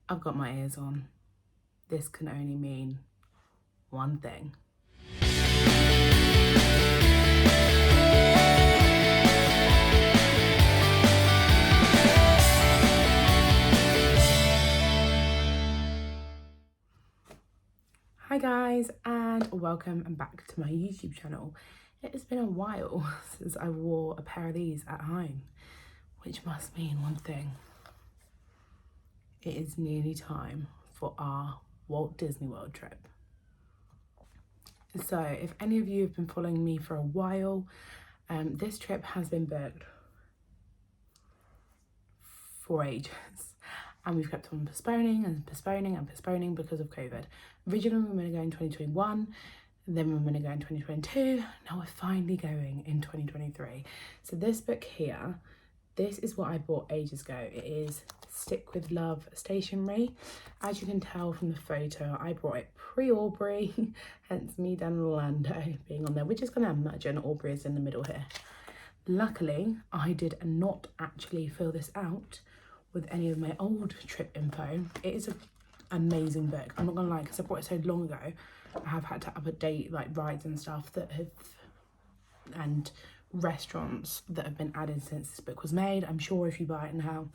I've got my ears on. This can only mean one thing. Hi guys, and welcome back to my YouTube channel. It has been a while since I wore a pair of these at home, which must mean one thing. It is nearly time for our Walt Disney World trip. So if any of you have been following me for a while, this trip has been booked for ages. And we've kept on postponing and postponing and postponing because of COVID. Originally, we were going to go in 2021, then we were going to go in 2022. Now we're finally going in 2023. So this book here, this is what I bought ages ago. It is Stick With Love stationery. As you can tell from the photo, I bought it pre-Aubrey, hence me down in Orlando being on there. We're just going to imagine Aubrey is in the middle here. Luckily, I did not actually fill this out with any of my old trip info. It is an amazing book. I'm not gonna lie, because I bought it so long ago, I have had to update like rides and stuff that have, and restaurants that have been added since this book was made. I'm sure if you buy it now,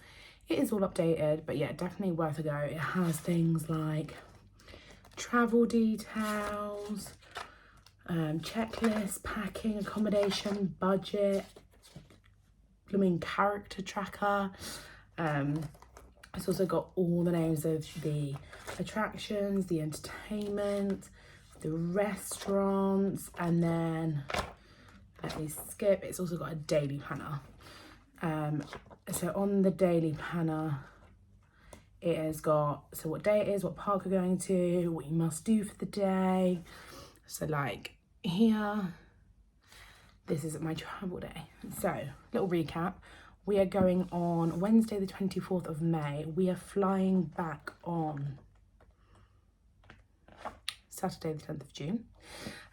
it is all updated, but yeah, definitely worth a go. It has things like travel details, checklists, packing, accommodation, budget, character tracker. It's also got all the names of the attractions, the entertainment, the restaurants, and then let me skip. It's also got a daily planner. So on the daily planner, it has got what day it is, what park we're going to, what you must do for the day. So like here, this is my travel day. So little recap. We are going on Wednesday the 24th of May. We are flying back on Saturday the 10th of June.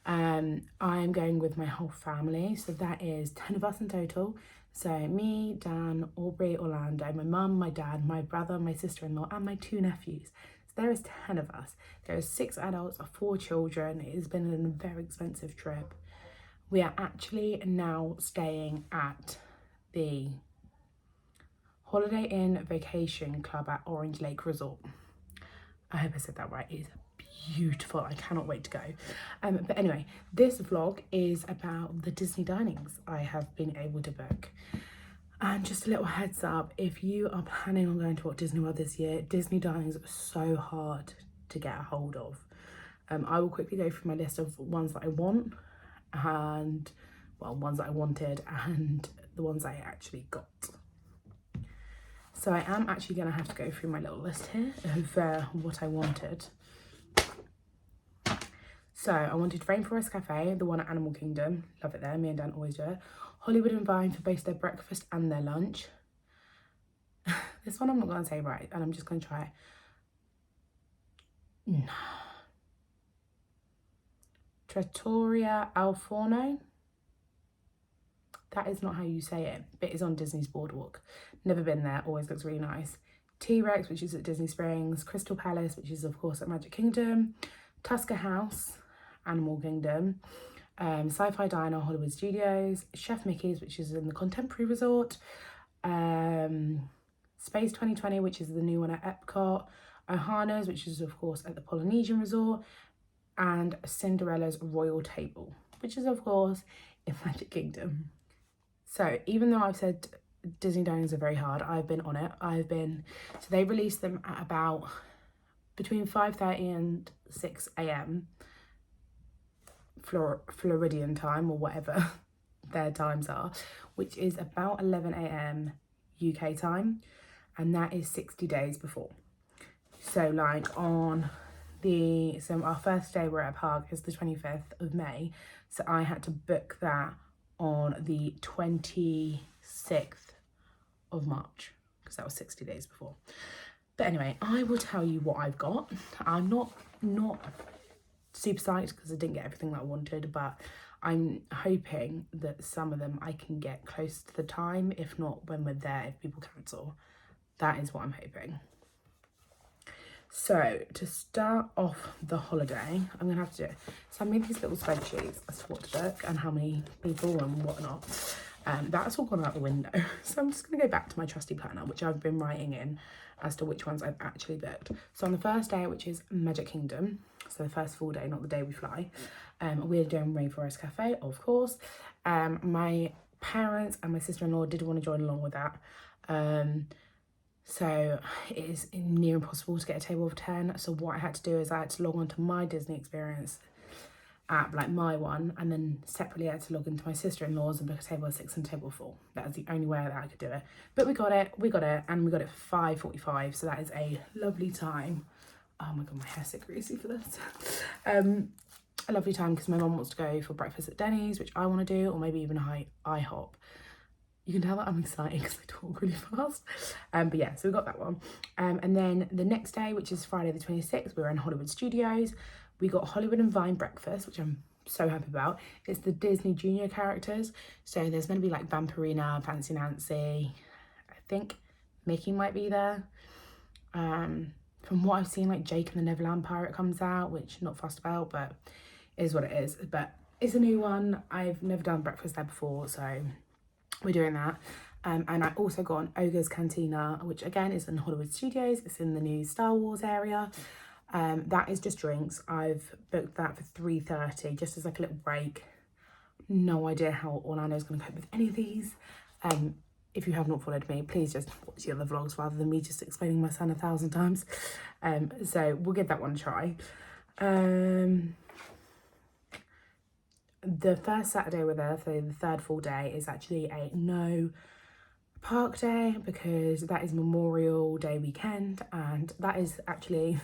I'm going with my whole family. So that is 10 of us in total. So me, Dan, Aubrey, Orlando, my mum, my dad, my brother, my sister-in-law, and my 2 nephews. So there is 10 of us. There are 6 adults, 4 children. It has been a very expensive trip. We are actually now staying at the Holiday Inn Vacation Club at Orange Lake Resort. I hope I said that right. It's beautiful. I cannot wait to go. But anyway, this vlog is about the Disney dinings I have been able to book. And just a little heads up, if you are planning on going to Walt Disney World this year, Disney dinings are so hard to get a hold of. I will quickly go through my list of ones that I want and, well, ones that I wanted and the ones I actually got. So I am actually going to have to go through my little list here of what I wanted. So I wanted Rainforest Cafe, the one at Animal Kingdom. Love it there, me and Dan always do it. Hollywood and Vine for both their breakfast and their lunch. This one I'm not going to say right, and I'm just going to try it. Trattoria Al Forno. That is not how you say it, but it's on Disney's Boardwalk. Never been there, always looks really nice. T-Rex, which is at Disney Springs. Crystal Palace, which is of course at Magic Kingdom. Tusker House, Animal Kingdom. Sci-Fi Diner, Hollywood Studios. Chef Mickey's, which is in the Contemporary Resort. Space 2020, which is the new one at Epcot. Ohana's, which is of course at the Polynesian Resort. And Cinderella's Royal Table, which is of course in Magic Kingdom. So even though I've said Disney dinings are very hard, I've been on it. So they released them at about between 5:30 and 6 a.m. Floridian time, or whatever their times are, which is about 11 a.m. UK time, and that is 60 days before. So like so our first day we're at a park is the 25th of May, so I had to book that on the 26th of March because that was 60 days before. But anyway, I will tell you what I've got. I'm not super psyched because I didn't get everything that I wanted, but I'm hoping that some of them I can get close to the time. If not, when we're there, if people cancel, that is what I'm hoping. So to start off the holiday, I'm gonna have to do it. So I made these little spreadsheets as to what to book and how many people and whatnot. That's all gone out the window. So I'm just gonna go back to my trusty planner, which I've been writing in as to which ones I've actually booked. So on the first day, which is Magic Kingdom, so the first full day, not the day we fly, we're doing Rainforest Cafe, of course. My parents and my sister-in-law did want to join along with that. So it is near impossible to get a table of 10. So what I had to do is I had to log on to my Disney Experience app, like my one, and then separately I had to log into my sister-in-law's and book a table of 6 and table of 4. That was the only way that I could do it. But we got it, and we got it for 5:45. So that is a lovely time. Oh my God, my hair's so greasy for this. A lovely time because my mum wants to go for breakfast at Denny's, which I want to do, or maybe even IHOP. You can tell that I'm excited because I talk really fast. But yeah, so we got that one. And then the next day, which is Friday the 26th, we were in Hollywood Studios. We got Hollywood and Vine breakfast, which I'm so happy about. It's the Disney Junior characters. So there's going to be like Vampirina, Fancy Nancy. I think Mickey might be there. From what I've seen, like Jake and the Neverland Pirate comes out, which I'm not fussed about, but it is what it is. But it's a new one. I've never done breakfast there before, so we're doing that. And I also got an Ogre's Cantina, which again is in Hollywood Studios. It's in the new Star Wars area. That is just drinks. I've booked that for 3:30, just as like a little break. No idea how Orlando's going to cope with any of these. If you have not followed me, please just watch the other vlogs rather than me just explaining my son 1,000 times. So we'll give that one a try. The first Saturday we're there, so the third full day, is actually a no park day because that is Memorial Day weekend, and that is actually,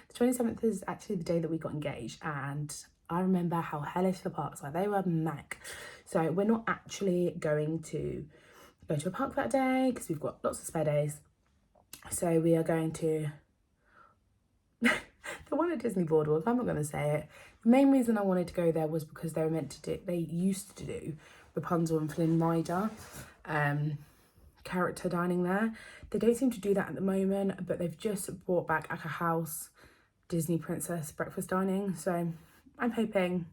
the 27th is actually the day that we got engaged, and I remember how hellish the parks were. They were manic. So we're not actually going to go to a park that day because we've got lots of spare days. So we are going to the one at Disney Boardwalk. I'm not going to say it. The main reason I wanted to go there was because they used to do Rapunzel and Flynn Rider character dining there. They don't seem to do that at the moment, but they've just brought back Akka House Disney Princess breakfast dining. So I'm hoping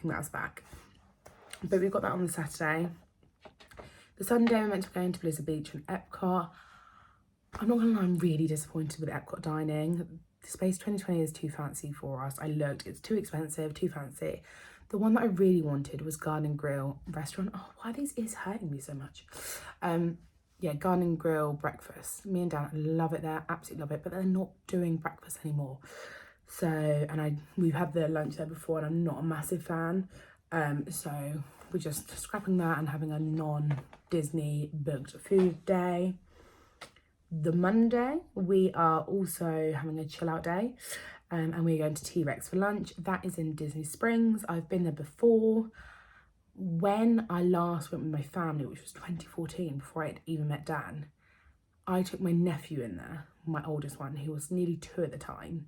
that's back. But we've got that on the Saturday. The Sunday we're meant to be going to Blizzard Beach and Epcot. I'm not gonna lie, I'm really disappointed with Epcot dining. The Space 2020 is too fancy for us. I looked, it's too expensive, too fancy. The one that I really wanted was Garden Grill restaurant. Oh, why these ears hurting me so much? Yeah, Garden Grill breakfast. Me and Dan love it there, absolutely love it, but they're not doing breakfast anymore. So, and we've had the lunch there before and I'm not a massive fan. So we're just scrapping that and having a non-Disney booked food day. The Monday, we are also having a chill out day, and we're going to T-Rex for lunch. That is in Disney Springs. I've been there before. When I last went with my family, which was 2014, before I had even met Dan, I took my nephew in there, my oldest one, who was nearly 2 at the time,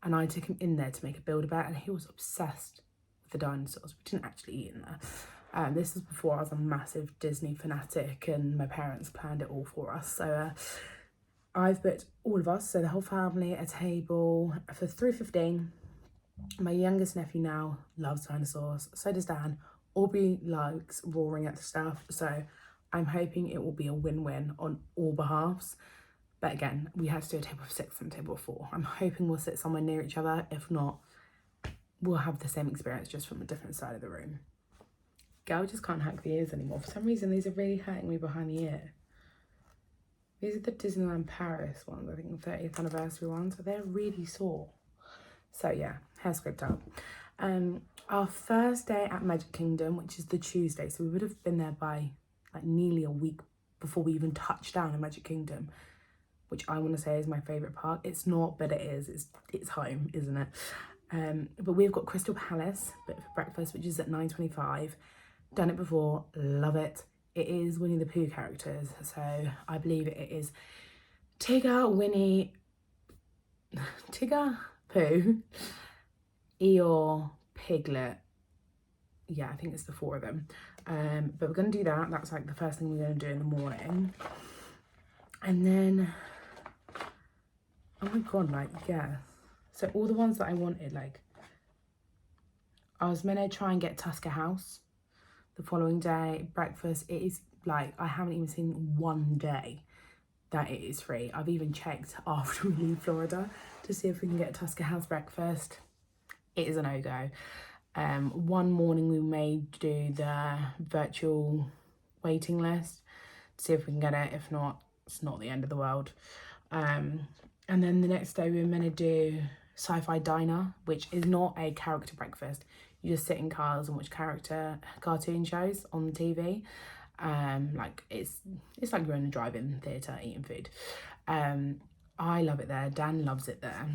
and I took him in there to make a Build-A-Bear, and he was obsessed with the dinosaurs. We didn't actually eat in there. This was before I was a massive Disney fanatic and my parents planned it all for us. So I've booked all of us, so the whole family, a table for 3:15. My youngest nephew now loves dinosaurs, so does Dan. Aubrey likes roaring at the stuff, so I'm hoping it will be a win-win on all behalves. But again, we have to do a table of 6 and a table of 4. I'm hoping we'll sit somewhere near each other. If not, we'll have the same experience just from a different side of the room. Girl just can't hack the ears anymore. For some reason, these are really hurting me behind the ear. These are the Disneyland Paris ones, I think the 30th anniversary ones, but they're really sore. So yeah, hair scraped up. Our first day at Magic Kingdom, which is the Tuesday, so we would have been there by like nearly a week before we even touched down in Magic Kingdom, which I want to say is my favourite park. It's not, but it is. It's home, isn't it? But we've got Crystal Palace for breakfast, which is at 9:25. Done it before, love it. It is Winnie the Pooh characters, so I believe it is Tigger, Winnie, Tigger, Pooh, Eeyore, Piglet. Yeah, I think it's the 4 of them. But we're going to do that. That's like the first thing we're going to do in the morning. And then Oh my god, like, yeah. So all the ones that I wanted, like, I was meant to try and get Tusker House the following day. Breakfast, it is, like, I haven't even seen one day that it is free. I've even checked after we leave Florida to see if we can get Tusker House breakfast. It is a no-go. One morning we may do the virtual waiting list to see if we can get it. If not, it's not the end of the world. And then the next day we were meant to do Sci-Fi Diner, which is not a character breakfast. You just sit in cars and watch cartoon shows on the TV. Like it's like you're in a drive-in theatre eating food. I love it there. Dan loves it there,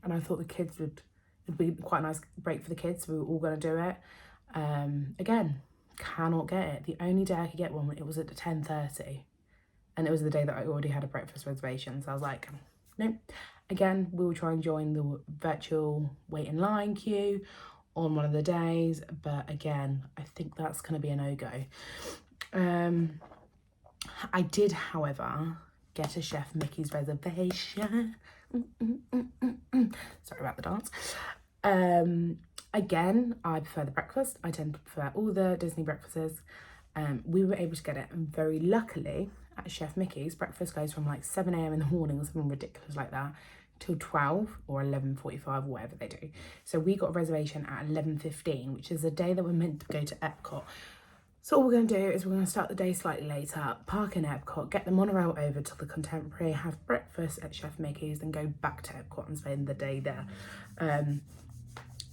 and I thought the kids it'd be quite a nice break for the kids. So we were all going to do it. Again, cannot get it. The only day I could get one, it was at 10:30, and it was the day that I already had a breakfast reservation. So I was like, nope. Again, we will try and join the virtual wait in line queue on one of the days, but again, I think that's going to be a no-go. I did, however, get a Chef Mickey's reservation. Sorry about the dance. Again, I prefer the breakfast. I tend to prefer all the Disney breakfasts. We were able to get it, and very luckily at Chef Mickey's, breakfast goes from like 7 a.m. in the morning or something ridiculous like that till 12 or 11:45, whatever they do. So we got a reservation at 11:15, which is the day that we're meant to go to Epcot. So all we're going to do is we're going to start the day slightly later, park in Epcot, get the monorail over to the Contemporary, have breakfast at Chef Mickey's, then go back to Epcot and spend the day there.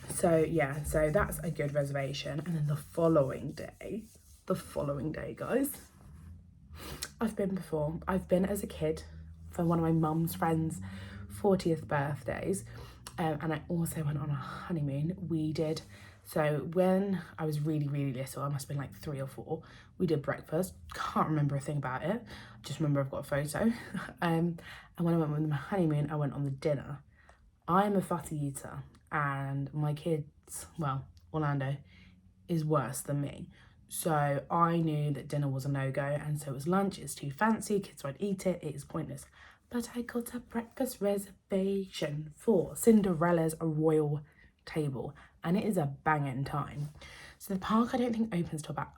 So yeah, so that's a good reservation. And then the following day, guys, I've been before. I've been as a kid for one of my mum's friends' 40th birthdays, and I also went on a honeymoon. We did. So when I was really, really little, I must have been like 3 or 4, we did breakfast. Can't remember a thing about it. Just remember I've got a photo. And when I went on my honeymoon, I went on the dinner. I'm a fussy eater, and my kids, well, Orlando, is worse than me. So I knew that dinner was a no-go, and so it was lunch. It's too fancy, kids won't eat it, it is pointless. But I got a breakfast reservation for Cinderella's royal table, and it is a banging time. So the park I don't think opens till about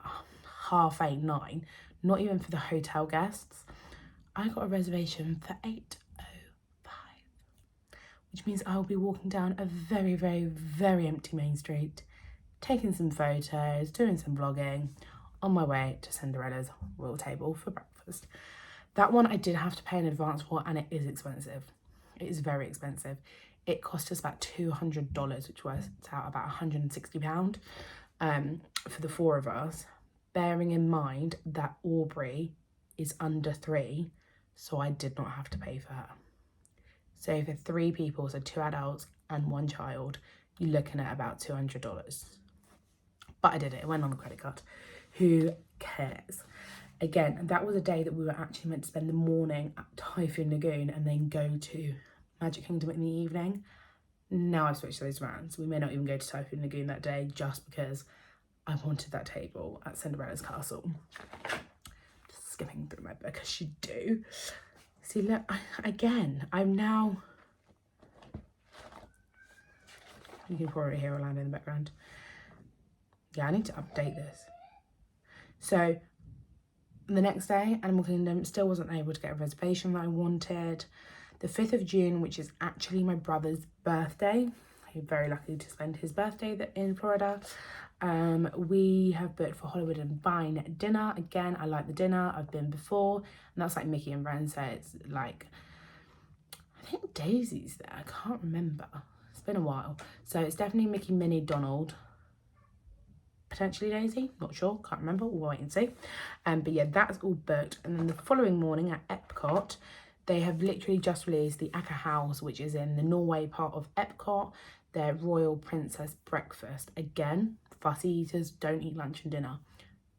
8:30, 9, not even for the hotel guests. I got a reservation for 8:05, which means I'll be walking down a very, very, very empty main street, taking some photos, doing some vlogging on my way to Cinderella's royal table for breakfast. That one I did have to pay in advance for, and it is expensive. It is very expensive. It cost us about $200, which works out about £160 for the 4 of us, bearing in mind that Aubrey is under 3, so I did not have to pay for her. So for 3 people, so 2 adults and 1 child, you're looking at about $200. But I did it. It went on the credit card. Who cares? Again, that was a day that we were actually meant to spend the morning at Typhoon Lagoon and then go to Magic Kingdom in the evening. Now I've switched those around. So we may not even go to Typhoon Lagoon that day just because I wanted that table at Cinderella's castle. Just skipping through my book as you do. See, look, I'm now... You can probably hear Orlando in the background. Yeah, I need to update this. So the next day, Animal Kingdom, still wasn't able to get a reservation that I wanted. The 5th of June, which is actually my brother's birthday. I'm very lucky to spend his birthday in Florida. We have booked for Hollywood and Vine dinner. Again, I like the dinner. I've been before. And that's like Mickey and Friends. So it's like, I think Daisy's there. I can't remember. It's been a while. So it's definitely Mickey, Minnie, Donald. Potentially Daisy, not sure, can't remember, we'll wait and see. But yeah, that's all booked. And then the following morning at Epcot, they have literally just released the Akka House, which is in the Norway part of Epcot, their Royal Princess Breakfast. Again, fussy eaters don't eat lunch and dinner,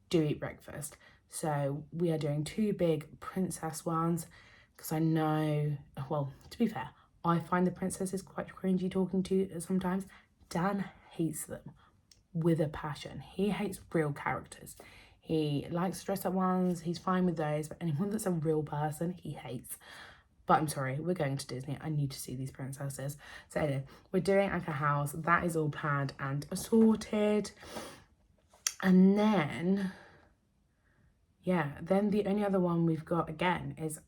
do eat breakfast. So we are doing 2 big princess ones, because I know, well, to be fair, I find the princesses quite cringy talking to sometimes. Dan hates them with a passion. He hates real characters. He likes dress up ones, he's fine with those, but anyone that's a real person, he hates. But I'm sorry, we're going to Disney. I need to see these princesses. So anyway, we're doing Anchor House. That is all planned and sorted. And then, yeah, then the only other one we've got again is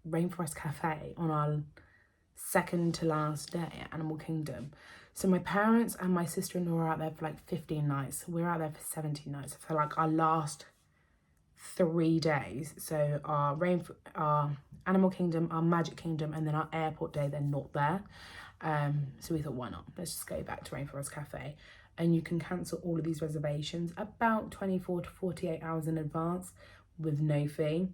Rainforest Cafe on our second to last day at Animal Kingdom. So my parents and my sister-in-law are out there for like 15 nights. We're out there for 17 nights for like our last 3 days. So our Animal Kingdom, our Magic Kingdom, and then our airport day, they're not there. So we thought, why not? Let's just go back to Rainforest Cafe. And you can cancel all of these reservations about 24 to 48 hours in advance with no fee.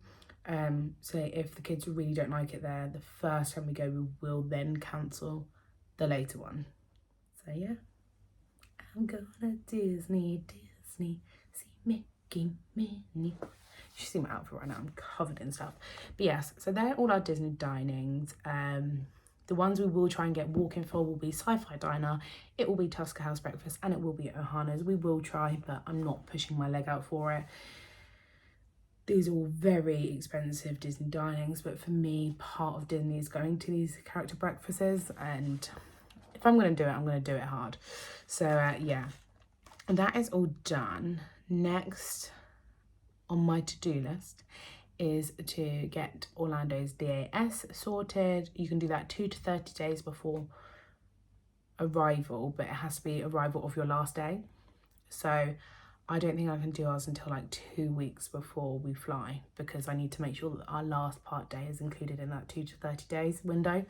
So if the kids really don't like it there, the first time we go, we will then cancel the later one. So yeah, I'm gonna Disney, see Mickey, Minnie. You should see my outfit right now, I'm covered in stuff. But yes, so they're all our Disney dinings. The ones we will try and get walk-in for will be Sci-Fi Diner, it will be Tusker House Breakfast, and it will be Ohana's. We will try, but I'm not pushing my leg out for it. These are all very expensive Disney dinings, but for me, part of Disney is going to these character breakfasts, and if I'm going to do it, I'm going to do it hard. So yeah, that is all done. Next on my to-do list is to get Orlando's DAS sorted. You can do that 2 to 30 days before arrival, but it has to be arrival of your last day. So I don't think I can do ours until like 2 weeks before we fly, because I need to make sure that our last part day is included in that 2 to 30 days window,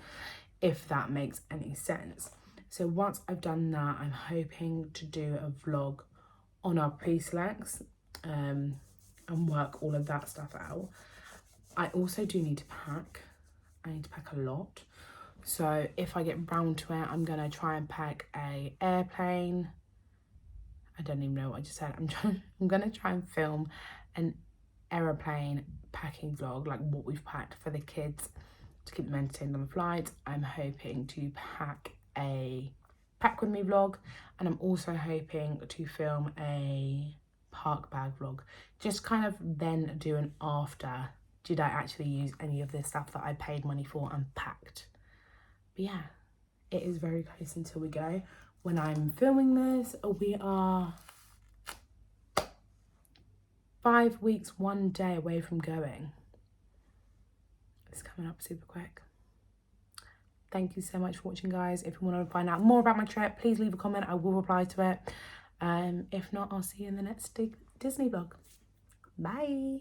if that makes any sense. So once I've done that, I'm hoping to do a vlog on our pre-selects and work all of that stuff out. I also do need to pack. I need to pack a lot. So if I get round to it, I'm gonna try and pack a airplane. I don't even know what I just said. I'm gonna try and film an aeroplane packing vlog, like what we've packed for the kids to keep them entertained on the flight. I'm hoping to pack a pack with me vlog, and I'm also hoping to film a park bag vlog, just kind of then do an after. Did I actually use any of this stuff that I paid money for and packed? But yeah, it is very close until we go. When I'm filming this, we are 5 weeks, 1 day away from going. It's coming up super quick. Thank you so much for watching, guys. If you want to find out more about my trip, please leave a comment. I will reply to it. If not, I'll see you in the next Disney vlog. Bye.